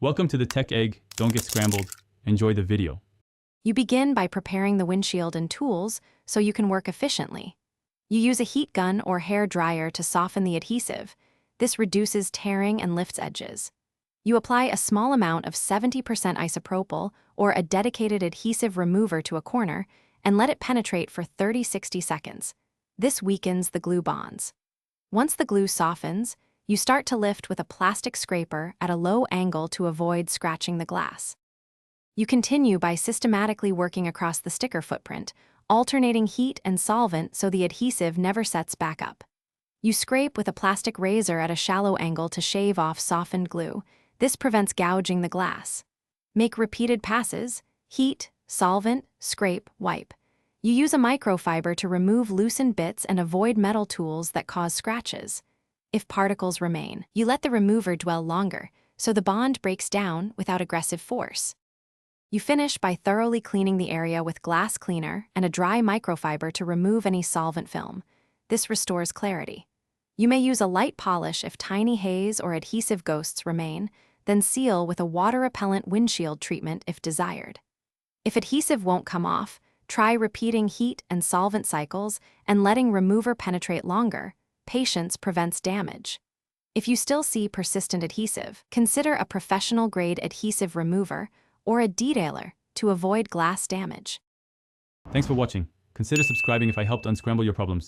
Welcome to the Tech Egg. Don't get scrambled. Enjoy the video. You begin by preparing the windshield and tools so you can work efficiently. You use a heat gun or hair dryer to soften the adhesive. This reduces tearing and lifts edges. You apply a small amount of 70% isopropyl or a dedicated adhesive remover to a corner and let it penetrate for 30-60 seconds. This weakens the glue bonds. Once the glue softens, you start to lift with a plastic scraper at a low angle to avoid scratching the glass. You continue by systematically working across the sticker footprint, alternating heat and solvent so the adhesive never sets back up. You scrape with a plastic razor at a shallow angle to shave off softened glue. This prevents gouging the glass. Make repeated passes: heat, solvent, scrape, wipe. You use a microfiber to remove loosened bits and avoid metal tools that cause scratches. If particles remain, you let the remover dwell longer, so the bond breaks down without aggressive force. You finish by thoroughly cleaning the area with glass cleaner and a dry microfiber to remove any solvent film. This restores clarity. You may use a light polish if tiny haze or adhesive ghosts remain, then seal with a water-repellent windshield treatment if desired. If adhesive won't come off, try repeating heat and solvent cycles and letting remover penetrate longer. Patience prevents damage. If you still see persistent adhesive, consider a professional-grade adhesive remover or a detailer to avoid glass damage. Thanks for watching. Consider subscribing if I helped unscramble your problems.